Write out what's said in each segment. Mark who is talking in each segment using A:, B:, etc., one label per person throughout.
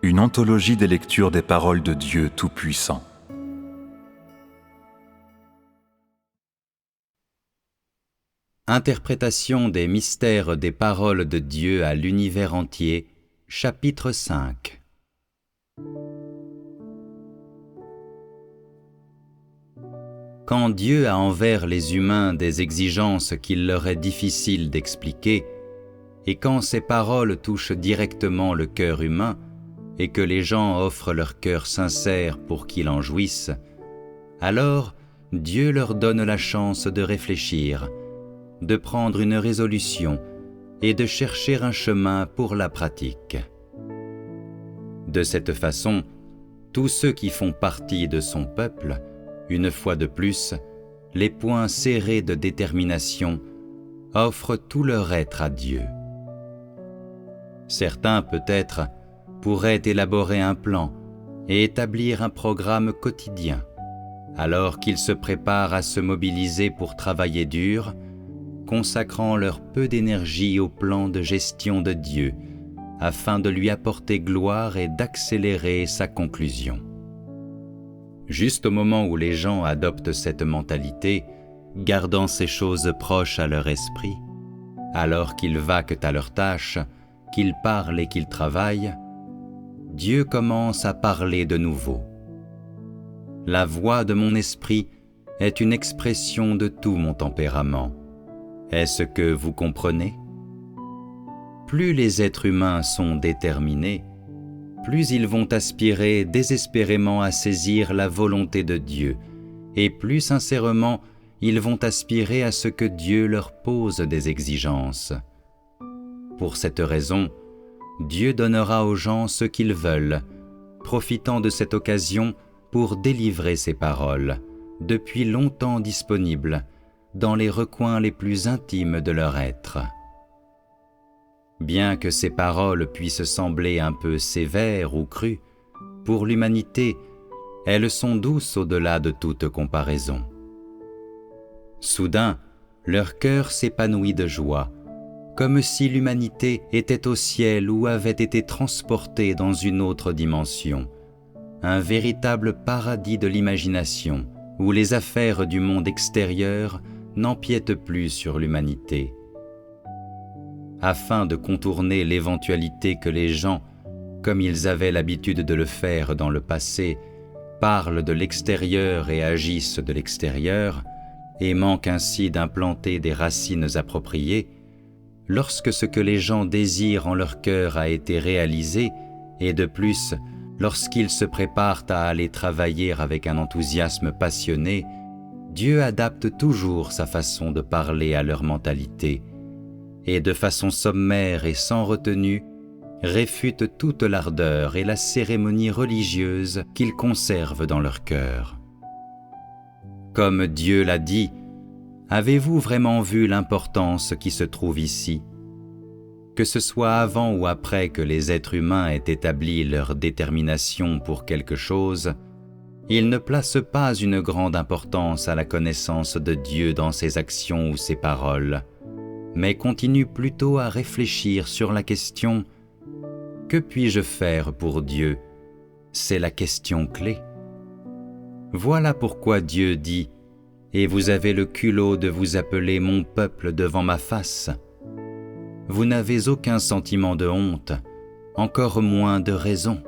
A: une anthologie des lectures des paroles de Dieu Tout-Puissant.
B: Interprétation des mystères des paroles de Dieu à l'univers entier, chapitre 5. Quand Dieu a envers les humains des exigences qu'il leur est difficile d'expliquer, et quand ces paroles touchent directement le cœur humain, et que les gens offrent leur cœur sincère pour qu'ils en jouissent, alors Dieu leur donne la chance de réfléchir, de prendre une résolution et de chercher un chemin pour la pratique. De cette façon, tous ceux qui font partie de son peuple, une fois de plus, les poings serrés de détermination, offrent tout leur être à Dieu. Certains, peut-être, pourraient élaborer un plan et établir un programme quotidien, alors qu'ils se préparent à se mobiliser pour travailler dur, consacrant leur peu d'énergie au plan de gestion de Dieu, afin de lui apporter gloire et d'accélérer sa conclusion. Juste au moment où les gens adoptent cette mentalité, gardant ces choses proches à leur esprit, alors qu'ils vaquent à leurs tâches, qu'ils parlent et qu'ils travaillent, Dieu commence à parler de nouveau. La voix de mon esprit est une expression de tout mon tempérament. Est-ce que vous comprenez? Plus les êtres humains sont déterminés, plus ils vont aspirer désespérément à saisir la volonté de Dieu, et plus sincèrement ils vont aspirer à ce que Dieu leur pose des exigences. Pour cette raison, Dieu donnera aux gens ce qu'ils veulent, profitant de cette occasion pour délivrer ses paroles, depuis longtemps disponibles, dans les recoins les plus intimes de leur être. Bien que ces paroles puissent sembler un peu sévères ou crues, pour l'humanité, elles sont douces au-delà de toute comparaison. Soudain, leur cœur s'épanouit de joie, comme si l'humanité était au ciel ou avait été transportée dans une autre dimension, un véritable paradis de l'imagination, où les affaires du monde extérieur n'empiètent plus sur l'humanité. Afin de contourner l'éventualité que les gens, comme ils avaient l'habitude de le faire dans le passé, parlent de l'extérieur et agissent de l'extérieur, et manquent ainsi d'implanter des racines appropriées, lorsque ce que les gens désirent en leur cœur a été réalisé, et de plus, lorsqu'ils se préparent à aller travailler avec un enthousiasme passionné, Dieu adapte toujours sa façon de parler à leur mentalité, et de façon sommaire et sans retenue, réfute toute l'ardeur et la cérémonie religieuse qu'ils conservent dans leur cœur. Comme Dieu l'a dit, avez-vous vraiment vu l'importance qui se trouve ici? Que ce soit avant ou après que les êtres humains aient établi leur détermination pour quelque chose, ils ne placent pas une grande importance à la connaissance de Dieu dans ses actions ou ses paroles, mais continuent plutôt à réfléchir sur la question « Que puis-je faire pour Dieu ?» C'est la question clé. Voilà pourquoi Dieu dit « Et vous avez le culot de vous appeler mon peuple devant ma face. » Vous n'avez aucun sentiment de honte, encore moins de raison.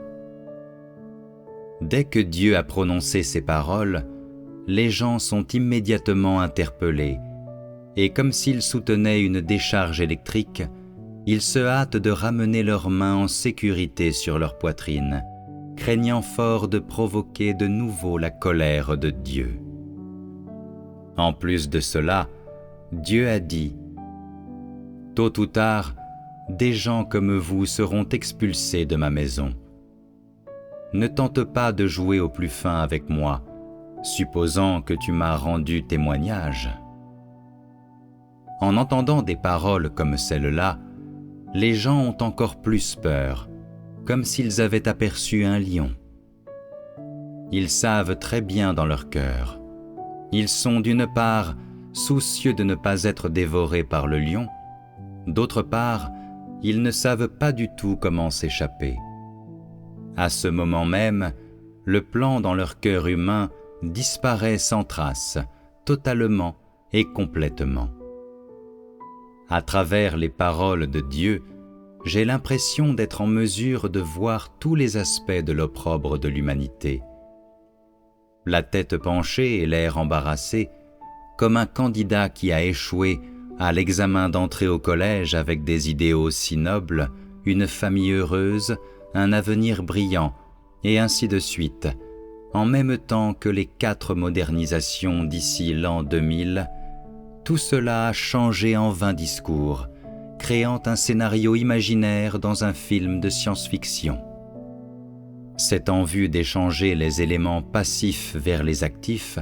B: Dès que Dieu a prononcé ces paroles, les gens sont immédiatement interpellés, et comme s'ils soutenaient une décharge électrique, ils se hâtent de ramener leurs mains en sécurité sur leur poitrine, craignant fort de provoquer de nouveau la colère de Dieu. En plus de cela, Dieu a dit « Tôt ou tard, des gens comme vous seront expulsés de ma maison. Ne tente pas de jouer au plus fin avec moi, supposant que tu m'as rendu témoignage. » En entendant des paroles comme celle-là, les gens ont encore plus peur, comme s'ils avaient aperçu un lion. Ils savent très bien dans leur cœur. Ils sont d'une part soucieux de ne pas être dévorés par le lion, d'autre part, ils ne savent pas du tout comment s'échapper. À ce moment même, le plan dans leur cœur humain disparaît sans trace, totalement et complètement. À travers les paroles de Dieu, j'ai l'impression d'être en mesure de voir tous les aspects de l'opprobre de l'humanité. La tête penchée et l'air embarrassé, comme un candidat qui a échoué à l'examen d'entrée au collège avec des idéaux si nobles, une famille heureuse, un avenir brillant, et ainsi de suite, en même temps que les 4 modernisations d'ici l'an 2000, tout cela a changé en vains discours, créant un scénario imaginaire dans un film de science-fiction. C'est en vue d'échanger les éléments passifs vers les actifs,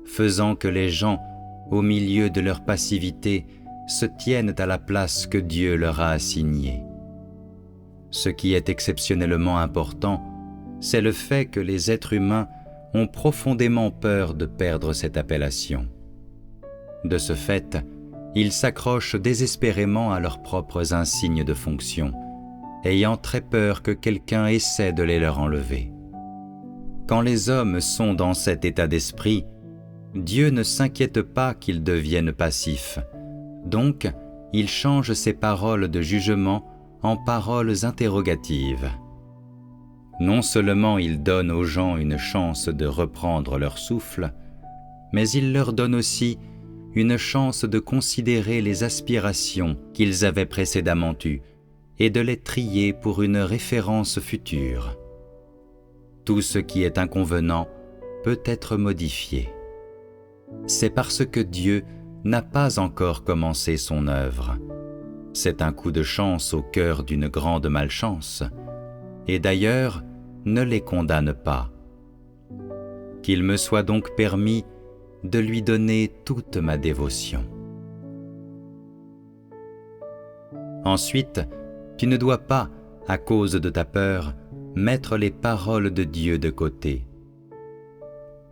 B: faisant que les gens, au milieu de leur passivité, se tiennent à la place que Dieu leur a assignée. Ce qui est exceptionnellement important, c'est le fait que les êtres humains ont profondément peur de perdre cette appellation. De ce fait, ils s'accrochent désespérément à leurs propres insignes de fonction, ayant très peur que quelqu'un essaie de les leur enlever. Quand les hommes sont dans cet état d'esprit, Dieu ne s'inquiète pas qu'ils deviennent passifs, donc il change ses paroles de jugement en paroles interrogatives. Non seulement il donne aux gens une chance de reprendre leur souffle, mais il leur donne aussi une chance de considérer les aspirations qu'ils avaient précédemment eues et de les trier pour une référence future. Tout ce qui est inconvenant peut être modifié. C'est parce que Dieu n'a pas encore commencé son œuvre. C'est un coup de chance au cœur d'une grande malchance, et d'ailleurs ne les condamne pas. Qu'il me soit donc permis de lui donner toute ma dévotion. Ensuite, tu ne dois pas, à cause de ta peur, mettre les paroles de Dieu de côté.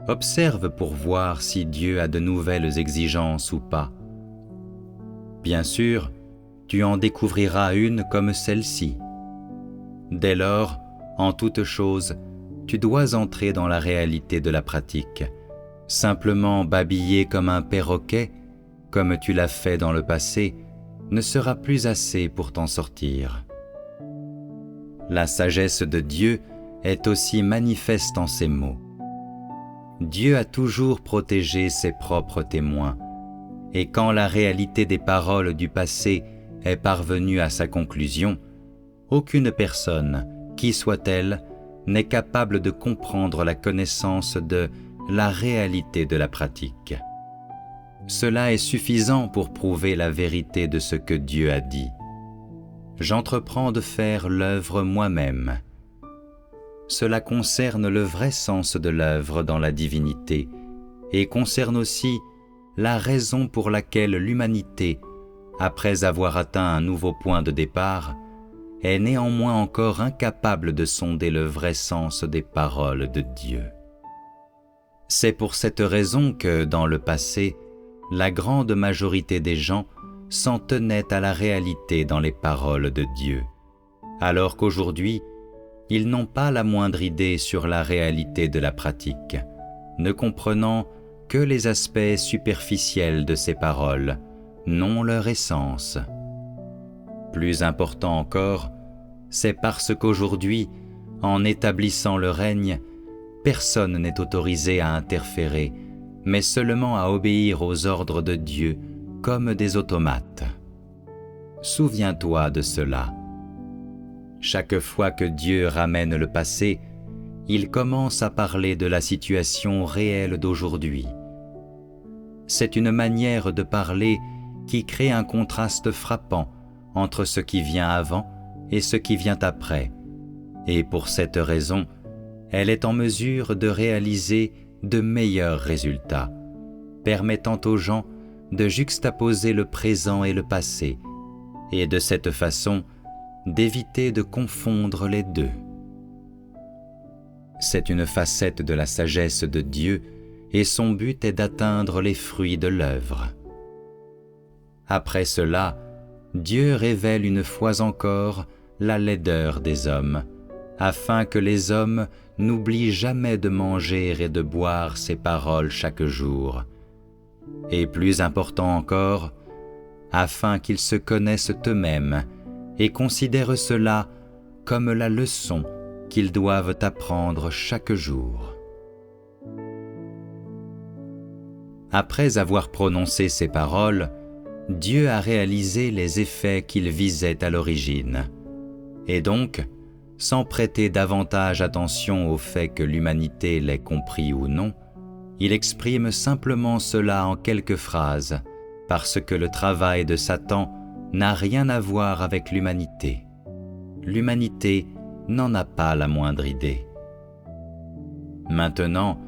B: Observe pour voir si Dieu a de nouvelles exigences ou pas. Bien sûr, tu en découvriras une comme celle-ci. Dès lors, en toute chose, tu dois entrer dans la réalité de la pratique. Simplement babiller comme un perroquet, comme tu l'as fait dans le passé, ne sera plus assez pour t'en sortir. La sagesse de Dieu est aussi manifeste en ces mots. Dieu a toujours protégé ses propres témoins, et quand la réalité des paroles du passé est parvenue à sa conclusion, aucune personne, qui soit-elle, n'est capable de comprendre la connaissance de la réalité de la pratique. Cela est suffisant pour prouver la vérité de ce que Dieu a dit. J'entreprends de faire l'œuvre moi-même. Cela concerne le vrai sens de l'œuvre dans la divinité et concerne aussi la raison pour laquelle l'humanité, après avoir atteint un nouveau point de départ, est néanmoins encore incapable de sonder le vrai sens des paroles de Dieu. C'est pour cette raison que, dans le passé, la grande majorité des gens s'en tenaient à la réalité dans les paroles de Dieu, alors qu'aujourd'hui, ils n'ont pas la moindre idée sur la réalité de la pratique, ne comprenant que les aspects superficiels de ces paroles, non leur essence. Plus important encore, c'est parce qu'aujourd'hui, en établissant le règne, personne n'est autorisé à interférer, mais seulement à obéir aux ordres de Dieu comme des automates. Souviens-toi de cela. Chaque fois que Dieu ramène le passé, il commence à parler de la situation réelle d'aujourd'hui. C'est une manière de parler qui crée un contraste frappant entre ce qui vient avant et ce qui vient après, et pour cette raison, elle est en mesure de réaliser de meilleurs résultats, permettant aux gens de juxtaposer le présent et le passé, et de cette façon d'éviter de confondre les deux. C'est une facette de la sagesse de Dieu, et son but est d'atteindre les fruits de l'œuvre. Après cela, Dieu révèle une fois encore la laideur des hommes, afin que les hommes n'oublient jamais de manger et de boire ces paroles chaque jour. Et plus important encore, afin qu'ils se connaissent eux-mêmes et considèrent cela comme la leçon qu'ils doivent apprendre chaque jour. Après avoir prononcé ces paroles, Dieu a réalisé les effets qu'il visait à l'origine. Et donc, sans prêter davantage attention au fait que l'humanité l'ait compris ou non, il exprime simplement cela en quelques phrases, parce que le travail de Satan n'a rien à voir avec l'humanité. L'humanité n'en a pas la moindre idée. Maintenant,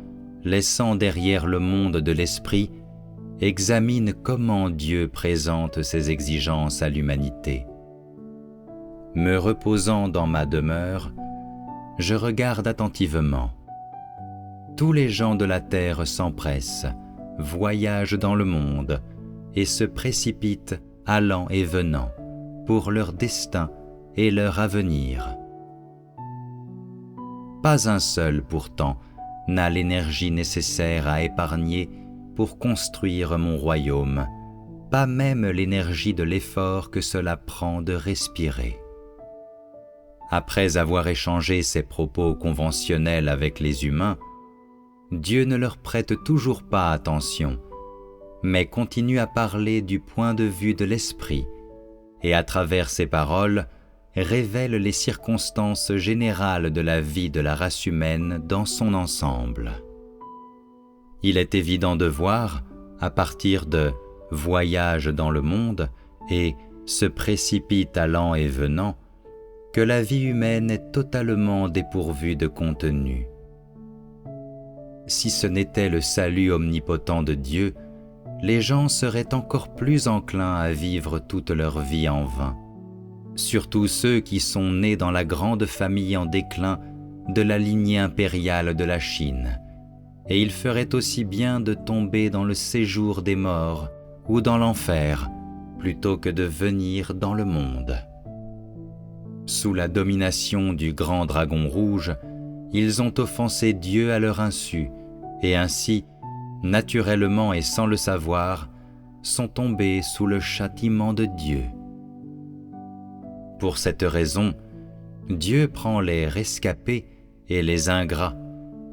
B: laissant derrière le monde de l'esprit, examine comment Dieu présente ses exigences à l'humanité. Me reposant dans ma demeure, je regarde attentivement. Tous les gens de la terre s'empressent, voyagent dans le monde et se précipitent allant et venant pour leur destin et leur avenir. Pas un seul, pourtant, n'a l'énergie nécessaire à épargner pour construire mon royaume, pas même l'énergie de l'effort que cela prend de respirer. Après avoir échangé ses propos conventionnels avec les humains, Dieu ne leur prête toujours pas attention, mais continue à parler du point de vue de l'esprit, et à travers ses paroles, révèle les circonstances générales de la vie de la race humaine dans son ensemble. Il est évident de voir, à partir de « voyage dans le monde » et « se précipite allant et venant », que la vie humaine est totalement dépourvue de contenu. Si ce n'était le salut omnipotent de Dieu, les gens seraient encore plus enclins à vivre toute leur vie en vain. Surtout ceux qui sont nés dans la grande famille en déclin de la lignée impériale de la Chine, et il ferait aussi bien de tomber dans le séjour des morts ou dans l'enfer, plutôt que de venir dans le monde. Sous la domination du grand dragon rouge, ils ont offensé Dieu à leur insu, et ainsi, naturellement et sans le savoir, sont tombés sous le châtiment de Dieu. Pour cette raison, Dieu prend les rescapés et les ingrats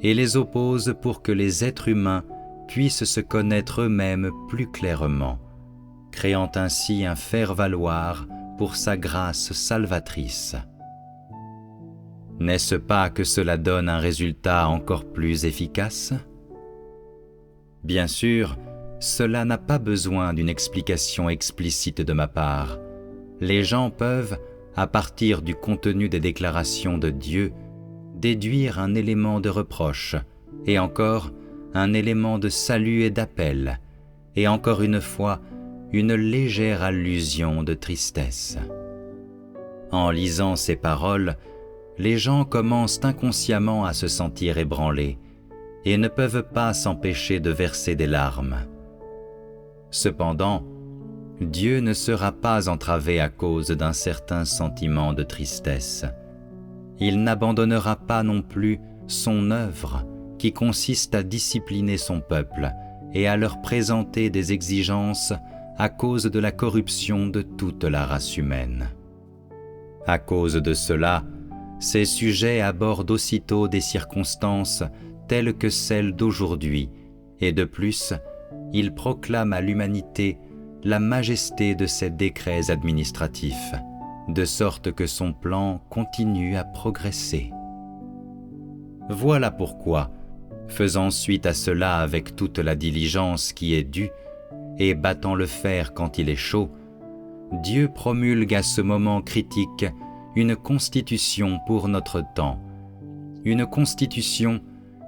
B: et les oppose pour que les êtres humains puissent se connaître eux-mêmes plus clairement, créant ainsi un faire-valoir pour sa grâce salvatrice. N'est-ce pas que cela donne un résultat encore plus efficace ? Bien sûr, cela n'a pas besoin d'une explication explicite de ma part. Les gens peuvent, à partir du contenu des déclarations de Dieu, déduire un élément de reproche, et encore un élément de salut et d'appel, et encore une fois, une légère allusion de tristesse. En lisant ces paroles, les gens commencent inconsciemment à se sentir ébranlés, et ne peuvent pas s'empêcher de verser des larmes. Cependant, Dieu ne sera pas entravé à cause d'un certain sentiment de tristesse. Il n'abandonnera pas non plus son œuvre qui consiste à discipliner son peuple et à leur présenter des exigences à cause de la corruption de toute la race humaine. À cause de cela, ces sujets abordent aussitôt des circonstances telles que celles d'aujourd'hui, et de plus, ils proclament à l'humanité la majesté de ses décrets administratifs, de sorte que son plan continue à progresser. Voilà pourquoi, faisant suite à cela avec toute la diligence qui est due, et battant le fer quand il est chaud, Dieu promulgue à ce moment critique une constitution pour notre temps, une constitution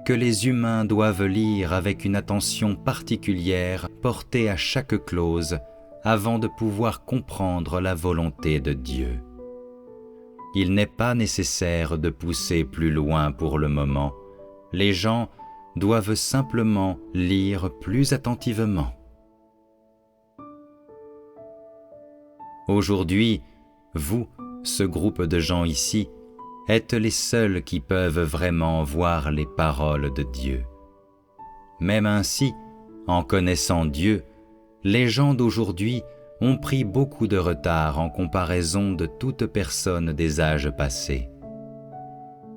B: que les humains doivent lire avec une attention particulière portée à chaque clause avant de pouvoir comprendre la volonté de Dieu. Il n'est pas nécessaire de pousser plus loin pour le moment. Les gens doivent simplement lire plus attentivement. Aujourd'hui, vous, ce groupe de gens ici, êtes les seuls qui peuvent vraiment voir les paroles de Dieu. Même ainsi, en connaissant Dieu, les gens d'aujourd'hui ont pris beaucoup de retard en comparaison de toute personne des âges passés.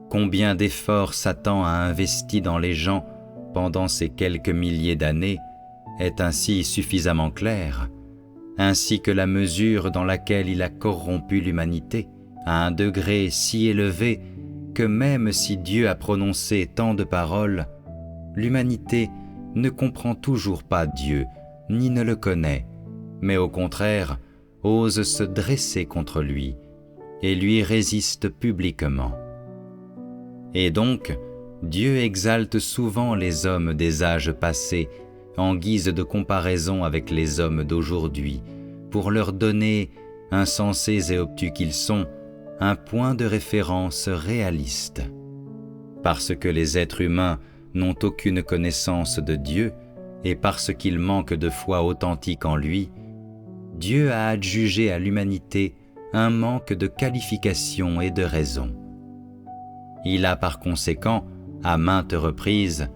B: Combien d'efforts Satan a investi dans les gens pendant ces quelques milliers d'années est ainsi suffisamment clair, ainsi que la mesure dans laquelle il a corrompu l'humanité à un degré si élevé que même si Dieu a prononcé tant de paroles, l'humanité ne comprend toujours pas Dieu, ni ne le connaît, mais au contraire ose se dresser contre lui et lui résiste publiquement. Et donc, Dieu exalte souvent les hommes des âges passés en guise de comparaison avec les hommes d'aujourd'hui, pour leur donner, insensés et obtus qu'ils sont, un point de référence réaliste. Parce que les êtres humains n'ont aucune connaissance de Dieu et parce qu'ils manquent de foi authentique en lui, Dieu a adjugé à l'humanité un manque de qualification et de raison. Il a par conséquent, à maintes reprises,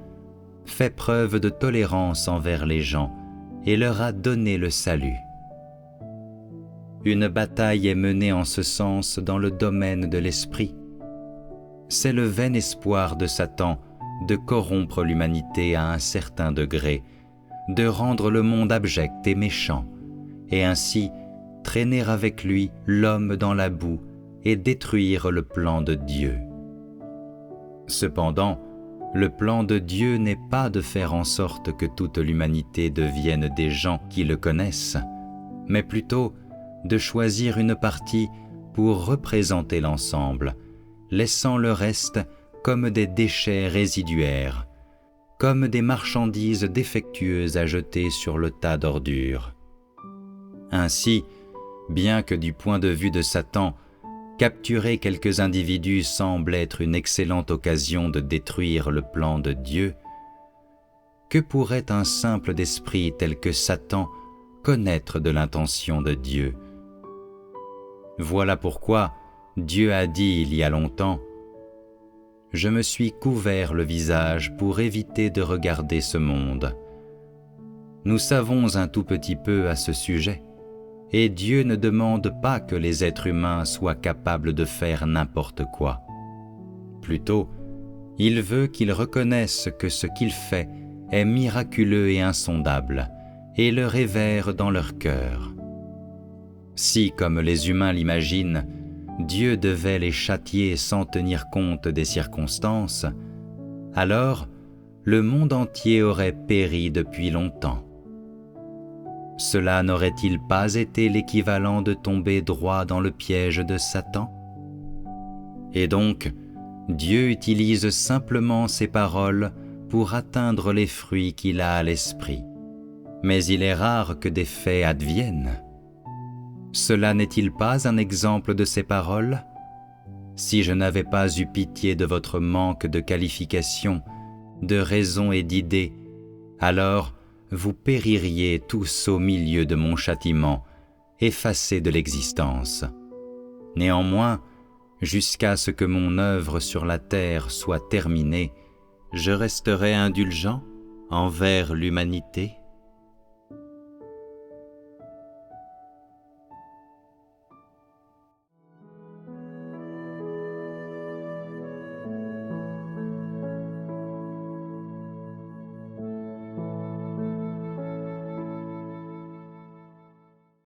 B: fait preuve de tolérance envers les gens et leur a donné le salut. Une bataille est menée en ce sens dans le domaine de l'esprit. C'est le vain espoir de Satan de corrompre l'humanité à un certain degré, de rendre le monde abject et méchant, et ainsi traîner avec lui l'homme dans la boue et détruire le plan de Dieu. Cependant, le plan de Dieu n'est pas de faire en sorte que toute l'humanité devienne des gens qui le connaissent, mais plutôt de choisir une partie pour représenter l'ensemble, laissant le reste comme des déchets résiduaires, comme des marchandises défectueuses à jeter sur le tas d'ordures. Ainsi, bien que du point de vue de Satan, capturer quelques individus semble être une excellente occasion de détruire le plan de Dieu, que pourrait un simple d'esprit tel que Satan connaître de l'intention de Dieu? Voilà pourquoi Dieu a dit il y a longtemps « Je me suis couvert le visage pour éviter de regarder ce monde. » Nous savons un tout petit peu à ce sujet. Et Dieu ne demande pas que les êtres humains soient capables de faire n'importe quoi. Plutôt, il veut qu'ils reconnaissent que ce qu'il fait est miraculeux et insondable, et le révèrent dans leur cœur. Si, comme les humains l'imaginent, Dieu devait les châtier sans tenir compte des circonstances, alors le monde entier aurait péri depuis longtemps. Cela n'aurait-il pas été l'équivalent de tomber droit dans le piège de Satan? Et donc, Dieu utilise simplement ces paroles pour atteindre les fruits qu'il a à l'esprit. Mais il est rare que des faits adviennent. Cela n'est-il pas un exemple de ces paroles? Si je n'avais pas eu pitié de votre manque de qualification, de raison et d'idées, alors vous péririez tous au milieu de mon châtiment, effacés de l'existence. Néanmoins, jusqu'à ce que mon œuvre sur la terre soit terminée, je resterai indulgent envers l'humanité.